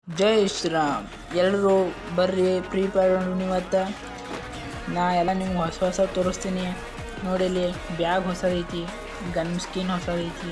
ಜೈ ಶ್ರೀರಾಮ್. ಎಲ್ಲರೂ ಬರ್ರಿ free fire ಇವತ್ತು ನಾ ಎಲ್ಲ ನಿಮ್ಗೆ ಹೊಸ ತೋರಿಸ್ತೀನಿ. ನೋಡಿ ಇಲ್ಲಿ ಬ್ಯಾಗ್ ಹೊಸದೈತಿ, ಗನ್ ಸ್ಕಿನ್ ಹೊಸದೈತಿ,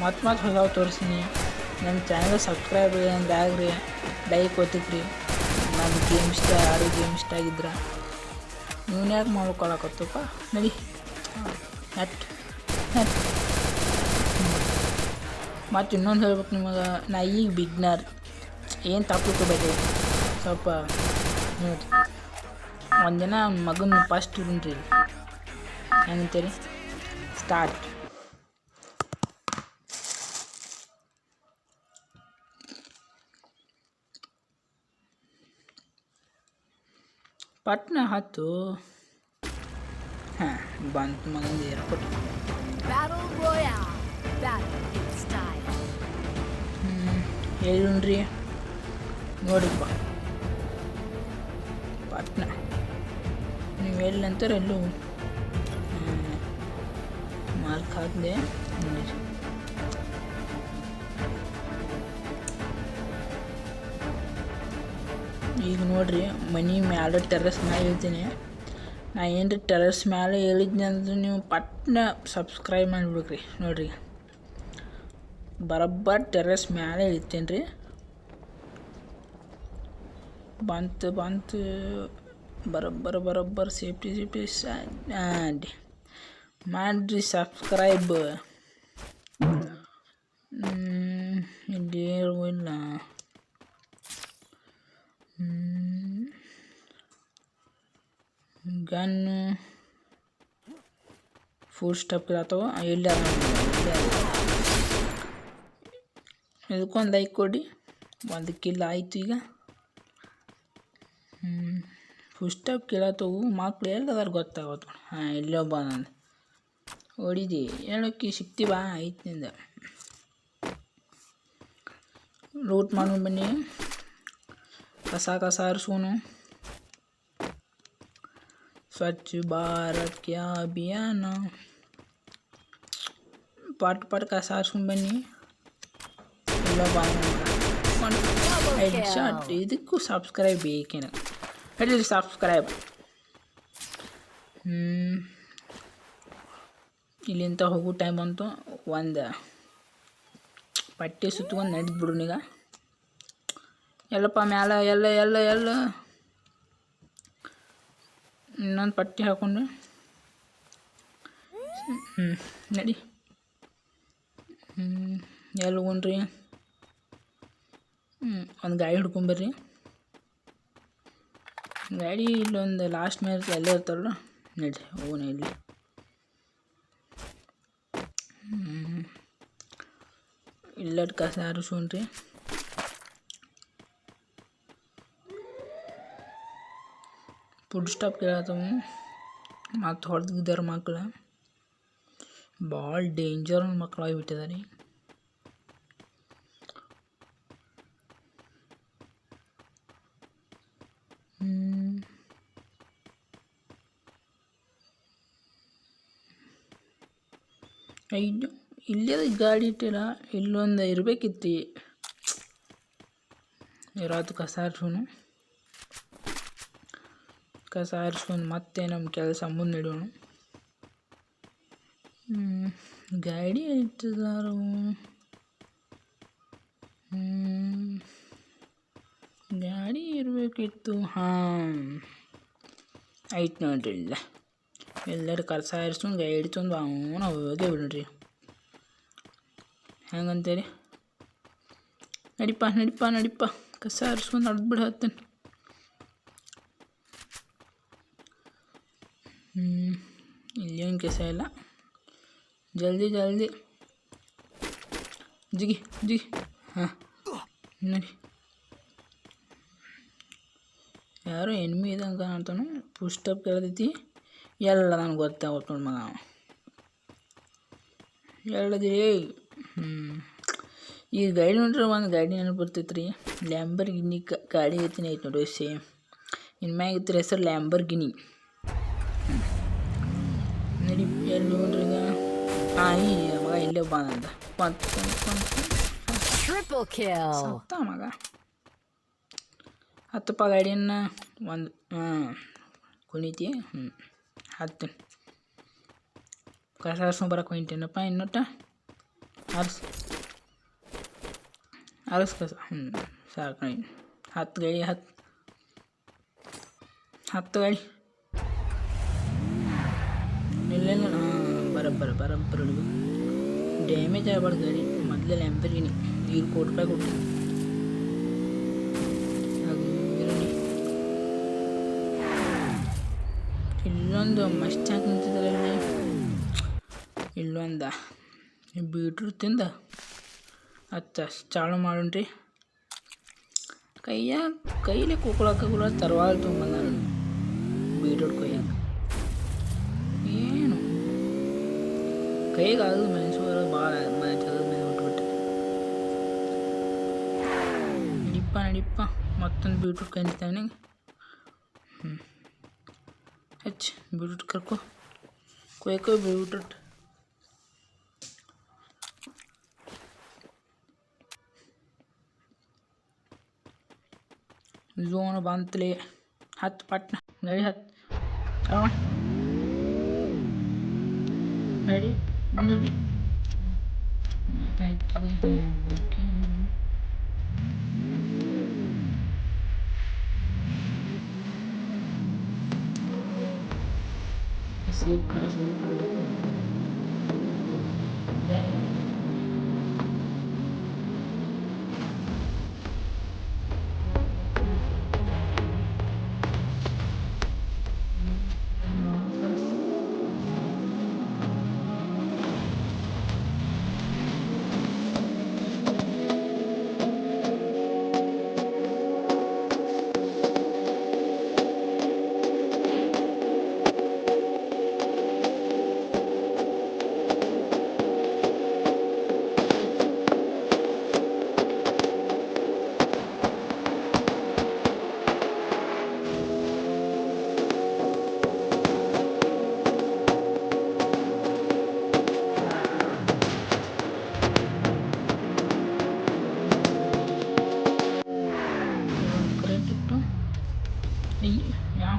ಮತ್ತು ಹೊಸವು ತೋರಿಸ್ತೀನಿ. ನನ್ನ ಚಾನಲ್ ಸಬ್ಸ್ಕ್ರೈಬ್ ಅಂದ್ರೆ ಆಗ್ರಿ, ಲೈಕ್ ಒತ್ತಿಕ್ರಿ. ನನ್ನ ಗೇಮ್ ಇಷ್ಟ, ಯಾರು ಗೇಮ್ ಇಷ್ಟ ಆಗಿದ್ರೆ ನೀವು ಯಾಕೆ ಮಾಡ್ಕೊಳಕತ್ತಪ್ಪ ನಡಿ ನೆಟ್ ಮತ್ತು ಇನ್ನೊಂದು ಹೇಳ್ಬೇಕು ನಿಮಗೆ, ನಾ ಈಗ ಬಿಗ್ನರ್, ಏನು ತಪ್ಪಬೇಡಿ. ಸ್ವಲ್ಪ ನೋಡಿ, ಒಂದಿನ ಮಗನ ಫಸ್ಟ್ ಇರ್ರಿ ಏನಂತೀರಿ. ಸ್ಟಾರ್ಟ್. ಪಟ್ನ ಹತ್ತು ಹಾಂ ಬಂತು ಮಗಂದು ಏರ್ಪೋರ್ಟ್. ಹೇಳಿ ನೋಡಿಪ್ಪ ಪಟ್ನ ನೀವು ಎಲ್ಲಿ ಅಂತಾರೆ ಎಲ್ಲೂ ಮಾರ್ಕ್ ಹಾಕಿದೆ ನೋಡಿ. ಈಗ ನೋಡ್ರಿ ಮನೆ ಮ್ಯಾಲೆ ಟೆರ್ರಸ್ ಮ್ಯಾಲೆ ಹೇಳ್ತೀನಿ. ನಾ ಏನ್ರಿ ಟೆರ್ರಸ್ ಮ್ಯಾಲೆ ಹೇಳಿದ್ನಿ ಅಂದ್ರೆ ನೀವು ಪಟ್ನ ಸಬ್ಸ್ಕ್ರೈಬ್ ಮಾಡಿಬಿಡ್ರಿ. ನೋಡ್ರಿ ಬರಬ್ಬರ್ ಟೆರ್ರಸ್ ಮ್ಯಾಲೆ ಇಳ್ತೀನಿ ರೀ. ಬಂತು ಬರೋಬ್ಬರ ಸೇಫ್ಟಿ ಮಾಡಿರಿ ಸಬ್ಸ್ಕ್ರೈಬ್. ಇಲ್ಲಿ ಇಲ್ಲ ಗನ್ನು ಫುಲ್ ಸ್ಟಾಪ್ ಇರತ್ತವ. ಇಲ್ಲ ಇದಕ್ಕೊಂದು ಲೈಕ್ ಕೊಡಿ. ಒಂದು ಕಿಲ್ ಆಯಿತು. ಈಗ ಫುಲ್ ಸ್ಟಾಪ್ ಕೇಳತ್ತವು. ಮಕ್ಳು ಎಲ್ಲದಾರು ಗೊತ್ತಾಗತ್ತು. ಹಾಂ ಇಲ್ಲೊಬ್ಬ ನಾನು ಹೊಡಿದಿ ಹೇಳೋಕ್ಕೆ ಸಿಕ್ತೀವ ಐತಿನಿಂದ ಲೂಟ್ ಮಾಡೋಣ ಬನ್ನಿ. ಕಸ ಹರಿಸೋನು. ಸ್ವಚ್ಛ ಭಾರತ್ ಕ್ಯಾ ಅಭಿಯಾನ. ಪಟ್ ಕಸ ಹರಿಸ್ಕೊಂಡು ಬನ್ನಿ. ಇಲ್ಲೊಬ್ಬ ಹೆಡ್ ಶಾಟ್. ಇದಕ್ಕೂ ಸಬ್ಸ್ಕ್ರೈಬ್ ಬೇಕೇನ ಹೇಳಿ ಸಬ್ಸ್ಕ್ರೈಬ್. ಇಲ್ಲಿಂದ ಹೋಗೋ ಟೈಮ್ ಬಂತು. ಒಂದು ಪಟ್ಟಿ ಸುತ್ಕೊಂಡು ನಡೀತು ಬಿಡು. ಈಗ ಎಲ್ಲಪ್ಪ ಮ್ಯಾಲ ಎಲ್ಲ ಇನ್ನೊಂದು ಪಟ್ಟಿ ಹಾಕ್ಕೊಂಡು ನಡಿ. ಎಲ್ಲಿ ಹೋಗ್ರಿ? ಒಂದು ಗಾಡಿ ಹಿಡ್ಕೊಂಬರ್ರಿ. ಗಾಡಿ ಇಲ್ಲೊಂದು ಲಾಸ್ಟ್ ಮೇಲೆ ಎಲ್ಲೇ ಇರ್ತಾರಲ್ಲ ನಡಿ ಹೋಗೋಣ. ಇಲ್ಲಿ ಇಲ್ಲದ ಕಸ ಹರಿಸೋಣ್ರಿ. Food stop ಕೇಳತ್ತವ. ಮತ್ತು ಹೊಡೆದಿದ್ದಾರೆ ಮಕ್ಕಳು. ಭಾಳ ಡೇಂಜರ್ ಮಕ್ಕಳಾಗಿಬಿಟ್ಟಿದ್ದಾರೆ. ಐದು ಇಲ್ಲೇ ಗಾಡಿ ಇಟ್ಟಿಲ್ಲ, ಇಲ್ಲೊಂದು ಇರಬೇಕಿತ್ತು. ಇರೋದು ಕಸ ಹರಿಸ್ಕೊಂಡು ಮತ್ತೆ ನಮ್ಮ ಕೆಲಸ ಮುಂದೆ ನಡೆಯೋಣ. ಗಾಡಿ ಇಟ್ಟಿದಾರು. ಗಾಡಿ ಇರಬೇಕಿತ್ತು. ಹಾಂ ಆಯ್ತು ನೋಡ್ರಿ. ಇಲ್ಲ ಎಲ್ಲರೂ ಕಸ ಹರಿಸ್ಕೊಂಡು ಗಾಡಿ ತೊಂದು ಅವನು ಹೋಗೇ ಬಿಡ್ರಿ. ಹೆಂಗಂತೀರಿ? ನಡಿಪ್ಪ ಕಸ ಹರಿಸ್ಕೊಂಡು ನಡ್ದು ಹತ್ತೇನೆ. ಇಲ್ಲೇನು ಕೆಲಸ ಇಲ್ಲ. ಜಲ್ದಿ ಜಿಗಿ ಹಾಂ ನೋಡಿ. ಯಾರೋ ಎನಿಮಿ ಇದಂಗೆ ಕಾಣ್ತಾನು. ಪುಸ್ತಪ್ ಕೇಳ್ದೈತಿ. ಎಲ್ಲ ನನಗೆ ಗೊತ್ತಾಗುತ್ತೆ ನೋಡಿ ಮಗ. ಹೇಳದಿರಿ. ಈ ಗಾಡಿ ನೋಡ್ರಿ, ಒಂದು ಗಾಡಿ ನೆನಪು ಬರ್ತೈತೆ ರೀ. ಲ್ಯಾಂಬರ್ಗಿನಿ ಗಾಡಿ ಐತಿನಿ ಐತೆ ನೋಡಿ. ಸೇಮ್ ಇನ್ಮ್ಯಾಗ ಇತ್ತು ಹೆಸರು ಲ್ಯಾಂಬರ್ಗಿನಿ. ನಡಿ ಎಲ್ಲಿ ನೋಡ್ರಿ ಈಗ. ಹಾಂ ಈ ಮಗ ಇಲ್ಲೇ ಬಂದ. ಸತ್ತ ಮಗ. ಹತ್ತಪ್ಪ ಗಾಡಿಯನ್ನ ಒಂದು ಕುಣಿತಿ ಹತ್ತು ಕಸ ಬರಕ್ಕೆ ಹೊಂಟೇನಪ್ಪ ಇನ್ನೊಟ್ಟ ಅರಸ್ ಕಸ ಸಾಕು ಹತ್ತು ಗಾಡಿ ಹತ್ತು ಗಾಡಿ ಇಲ್ಲೆಲ್ಲ ಬರಬ್ಬರ ಡ್ಯಾಮೇಜ್ ಆಗಬಾರ್ದು ಗಾಡಿ ಮೊದಲೇ ಲ್ಯಾಂಬರ್ಗಿನಿ ಈಗ ₹1 ಕೊಟ್ಟು ಇಲ್ಲೊಂದು ಮಸ್ತ್ ಹಾಕಿ ನಿಂತಿದ್ರಲ್ಲಿ ಇಲ್ಲೊಂದ ಬೀಟ್ರೂಟ್ ತಿಂದ ಚಾಳು ಮಾಡೋಣ್ರಿ ಕೈಲೇ ಕೂಕೊಳಕ್ಕಾಗಲ್ಲ ತರವಾಲ್ ತೊಗೊಂಬಂದ ನಾನು ಬೀಟ್ರೂಟ್ ಕೊಯ್ಯಾಕ ಏನು ಕೈಗಾಗದು ಮೆಣಸು ಭಾಳ ಜಗದ ಮೇಲೆ ಹೊಟ್ಬಿಟ್ಟೆ ನಡಿಪ್ಪ ಮತ್ತೊಂದು ಬೀಟ್ರೂಟ್ ಕೈತಾವೆ ನಂಗೆ ಹಚ್ಚಿ ಬೀಟ್ರೂಟ್ ಕೊಯ್ಕೊ ಬೀಟ್ರೂಟ್ ಝೋನ್ ಬಂತಲೇ ಹತ್ತು ಪಟ್ನ ನಡಿ ನಡಿ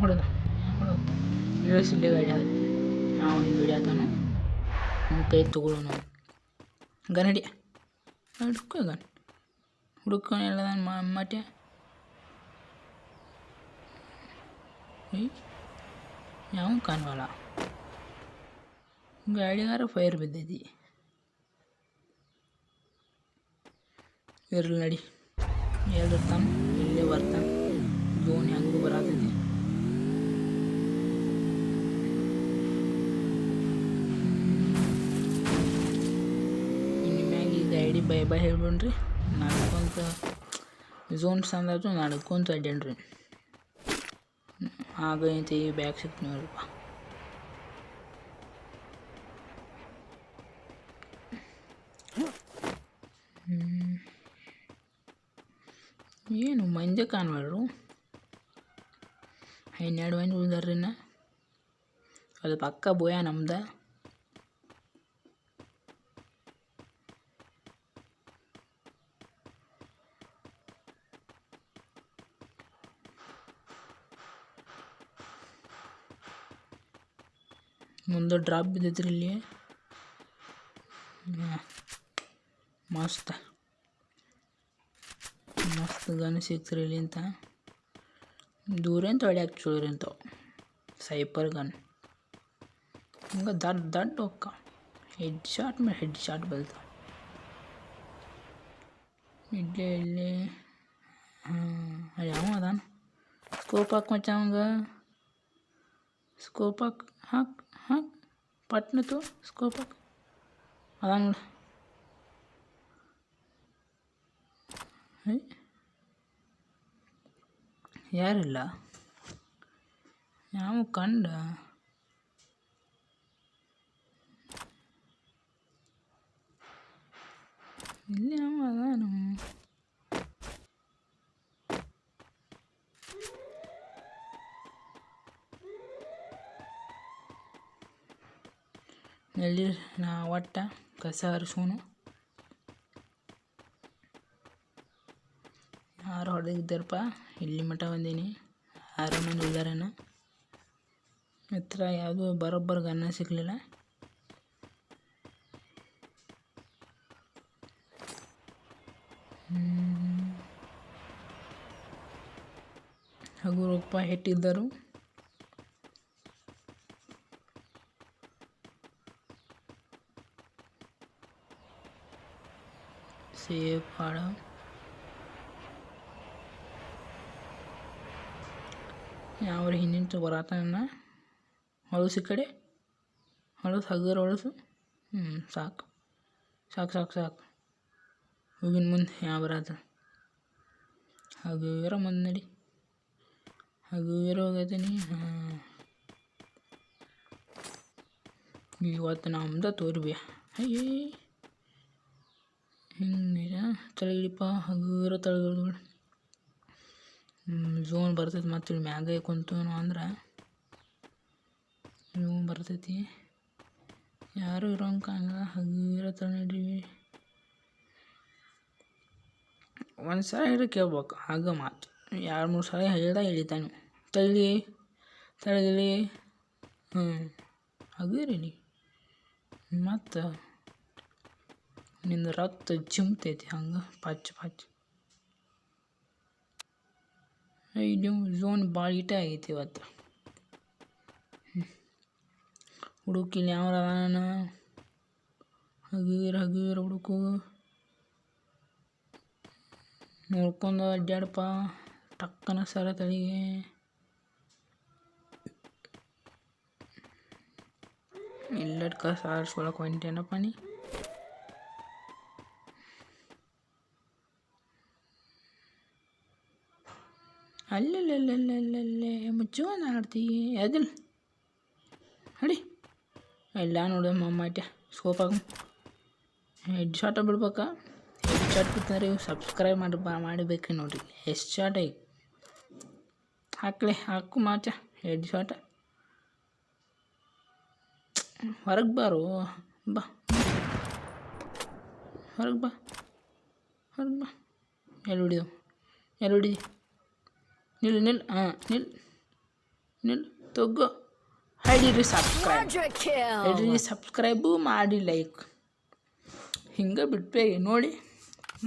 ಹೊಡೆದ ಇಳಿಸಿಲ್ಲೇ ಗಾಡಿ ಅದು ನಾವು ಹಿಂಗೆ ಹಿಡಿಯತಾನು ನಮ್ಮ ಕೈ ತಗೊಳ್ಳೋನು ಗನ್ ಹಿಡಿ ಹುಡ್ಕೋ ಗನ್ ಹುಡ್ಕೊಂಡು ಎಲ್ಲ ಮಟ್ಟೆ ಯಾವ ಕಾಣವಲ್ಲ ಗಾಡಿಗಾರ ಫೈರ್ ಬಿದ್ದೈತಿ ಇರಲಿ ನಡಿ ಎಲ್ಲಿರ್ತಾನೆ ಇಲ್ಲೇ ಬರ್ತಾನೆ ಝೋನ್ ಹೆಂಗೂ ಬರತೈತಿ ಇನ್ನು ಮ್ಯಾಗ ಈ ಗಾಡಿ ಬೈ ಹೇಳ್ಬಿಡ್ರಿ ನಡ್ಕೊಂತ ಝೋನ್ ಸಂದಾತು ನಡ್ಕೊಂತ ಅಡ್ಡೇನ್ರಿ ಆಗೈತಿ ಬ್ಯಾಗ್ ಸಿಕ್ತು ನೋಡ್ರಪ್ಪ ಏನು ಮಂದಿ ಕಾಣಬಾರ್ದು 12 ಮಂದಿ ಉಳಿದಾರ್ರಿ ಅದು ಪಕ್ಕ ಬೋಯ ನಮ್ದ ಮುಂದೆ ಡ್ರಾಪ್ ಬಿದ್ದೈತ್ರಿ ಇಲ್ಲಿ ಮಸ್ತ್ ಗನ್ ಸಿಕ್ತ್ರಿ ಇಲ್ಲಿಂತ ದೂರ ಅಂತ ಹೊಡ್ಯಾಕ ಚೂರಿ ಅಂತವು ಸೈಪರ್ ಗನ್ ಹಂಗೆ ದಡ್ಡ ಹೊಕ್ಕ ಹೆಡ್ ಶಾಟ್ ಬಲ್ತಾವ ಇಲ್ಲಿ ಯಾವ ಅದಾನ ಸ್ಕೋಪ್ ಹಾಕಿ ಮಚ್ಚ ಅವಂಗ ಸ್ಕೋಪ್ ಹಾಕಿ ಪಟ್ನತು ಸ್ಕೋಪ್ ಹಾಕಿ ಅದ ನೋಡಿ ಯಾರಿಲ್ಲ ಯಾವ ಕಂಡ ಇಲ್ಲಿ ಯಾವ ಅದಾನ ಎಲ್ಲಿ ನಾ ಒಟ್ಟ ಕಸ ಹರಿಸೋನು ಯಾರು ಅರ್ಧಕ್ಕೆ ಇದ್ದಾರಪ್ಪ. ಇಲ್ಲಿ ಮಠ ಬಂದೀನಿ. 6 ಮಂದಿ ಇದ್ದಾರೇನ. ಹತ್ರ ಯಾವುದೂ ಬರೋಬ್ಬರ ಗನ್ನ ಸಿಗಲಿಲ್ಲ. ಹಗುರಪ್ಪ ಹೆಟ್ಟಿದ್ದರು. ಸೇಫ್ ಹಾಡ ಯಾವ ಹಿಂದಿನ ಬರತಾನ. ಹೊಳಸು ಈ ಕಡೆ ಹೊಳಸು ಹಗುರ ಹೊಳಸು. ಸಾಕು ಸಾಕು ಸಾಕು ಸಾಕು. ಹೋಗಿನ ಮುಂದೆ ಯಾವ ಬರತ್ತ. ಹಗುರ ಮುಂದೆ ನಡಿ. ಹಗುರ ಹೋಗತೀನಿ. ಇವತ್ತು ನಮ್ದು ತೋರ್ಬಿ. ಅಯ್ಯೇ ಹಿಂಗೆ ತಳಗಿಡಿಪ. ಹಗುರ ತಳಗಳು ಝೋನ್ ಬರ್ತೈತಿ. ಮತ್ತು ಇಲ್ಲಿ ಮ್ಯಾಗ ಕುಂತು ಅಂದ್ರೆ ಝೋನ್ ಬರ್ತೈತಿ. ಯಾರು ಇರೋಂಗೆ ಕಾಣಲ್ಲ. ಹಗುರ ತಳ ನಡೀವಿ. ಒಂದು ಸಲ ಹೇಳಿ ಕೇಳ್ಬೇಕು. ಆಗ ಮಾತು 2-3 ಸಲ ಹೇಳ್ದ ಇಳಿತಾನೆ. ತಳಿ ತಳಗಿಳಿ. ಹಗುರಿನಿ ಮತ್ತು ನಿಂದು ರಕ್ತ ಚಿಮ್ತೈತಿ ಹಂಗೆ ಪಚ್ಚ ಪಚ್ಚ. ಇದು ಝೋನ್ ಭಾಳ ಈಟ ಆಗೈತಿ ಇವತ್ತು. ಹುಡುಕಿಲ್ಲ ಯಾವ ಅದಾನ. ಹಗುರ ಹಗುರ ಹುಡುಕು. ನೋಡ್ಕೊಂಡು ಅಡ್ಡಾಡಪ್ಪ. ಟಕ್ಕನ ಸರ ತಳಿಗೆ. ಇಲ್ಲಟ್ಕ ಸಾರಿಸ್ಕೊಳಕ್ಕೆ ಹೊಂಟೇನಪ್ಪ ನೀ. ಅಲ್ಲೇ ಮುಚ್ಚೋನ ಆಡ್ತೀವಿ ಅದಿಲ್ಲ. ಅಡಿ ಎಲ್ಲ ನೋಡಮ್ಮ ಮಾಟ್ಯ ಸ್ಕೋಪಾಗ ಹೆಡ್ ಶಾಟ ಬಿಡ್ಬೇಕಾ. ಹೆಡ್ ಶಾಟ್ ಬಿತ್ತಂದ್ರೆ ಇವು ಸಬ್ಸ್ಕ್ರೈಬ್ ಮಾಡಬೇಕು ನೋಡ್ರಿ. ಎಷ್ಟು ಶಾಟ್ ಐತಿ ಹಾಕ್ಲೆ ಹಾಕು ಮಾಚ. ಹೆಡ್ ಶಾಟ ಹೊರಗೆ ಬಾರು. ಬಾ ಹೊರಗೆ ಬಾ ಹೊರಗೆ ಬಾ. ಎಲ್ಲಿ ಹೊಡಿದವು ಎಲ್ಲಿ ಹೊಡಿದಿ. ನಿಲ್ ನಿಲ್ ನಿಲ್ ತಗೋ. ಹಿಡೀರಿ ಸಬ್ಸ್ಕ್ರೈಬು ಮಾಡಿ ಲೈಕ್. ಹಿಂಗೆ ಬಿಟ್ಬೇ ನೋಡಿ.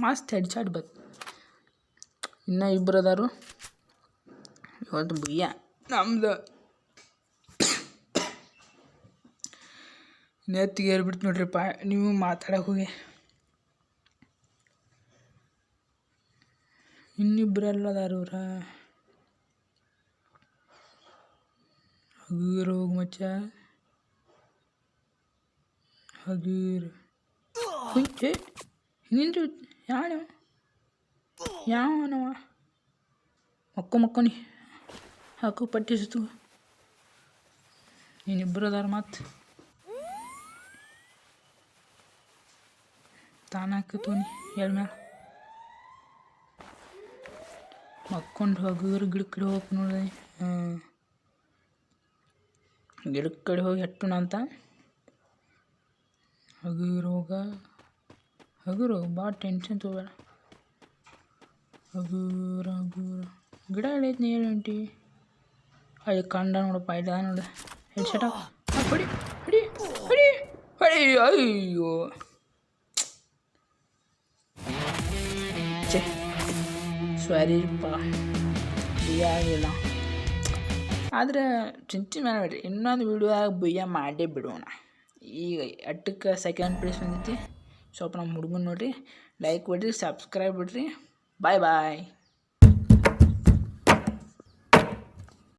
ಮಸ್ತ್ ಹೆಡ್ ಶಾಟ್ ಬಂತು. ಇನ್ನೂ 2 ಅದಾರು. ಇವತ್ತು ಬುಯ್ಯ ನಮ್ದು ನೆತ್ತಿಗೆ ಏರ್ಬಿಡ್ತು ನೋಡ್ರಿಪ್ಪ. ನೀವು ಮಾತಾಡಕ್ಕೆ ಹೋಗಿ ಇನ್ನಿಬ್ಬರು ಎಲ್ಲದಾರು ಇವ್ರ. ಹಗುರ ಹೋಗಿ ಮಚ್ಚ ಹಗುರ. ಹಿಂಗೆ ಯಾವನವ ಮಕ್ಕೊನಿ ಹಾಕು ಪಟ್ಟಿ ಸುತ್ತು. ಇನ್ನಿಬ್ಬರು ಅದಾರ. ಮತ್ತು ತಾನು ಹಾಕತೋನಿ ಎಳ್ ಮ್ಯಾಲ ಮಕ್ಕೊಂಡು ಹಗುರ ಗಿಡಕ್ಕೆ ಕಡೆ ಹೋಗಿ ನೋಡಿದೆ. ಗಿಡಕ್ಕೆ ಕಡೆ ಹೋಗಿ ಹೆಟ್ಟುಣ ಅಂತ. ಹಗುರ ಹೋಗ ಹಗುರು ಭಾಳ ಟೆನ್ಷನ್ ತಗೋಬೇಡ. ಹಗುರ ಹಗುರ ಗಿಡ ಹೇಳೈತಿ. ನೀ ಹೇಳಿ ಅಲ್ಲಿ ಕಂಡ ನೋಡಪ್ಪ. ಇಲ್ಲ ನೋಡ ಹೆಡ್ ಶಟ ಹೊಡಿ ಹೊಡಿ ಹೊಡಿ ಹೊಡಿ. ಅಯ್ಯೋ ಸ್ವಾರಿಪ್ಪ ಬುಯ್ಯ ಆಗಿಲ್ಲ. ಆದರೆ ಚಿಂತೆ ಮಾಡಬೇಡ್ರಿ. ಇನ್ನೊಂದು ವಿಡಿಯೋದಾಗ ಬುಯ್ಯ ಮಾಡೇ ಬಿಡೋಣ. ಈಗ 8ಕ್ಕೆ ಸೆಕೆಂಡ್ ಪ್ಲೇಸ್ ಬಂದೈತಿ. ಸ್ವಲ್ಪ ನಮ್ಮ ಹುಡುಗನ ನೋಡಿರಿ. ಲೈಕ್ ಬಿಡ್ರಿ, ಸಬ್ಸ್ಕ್ರೈಬ್ ಬಿಡ್ರಿ. ಬಾಯ್ ಬಾಯ್.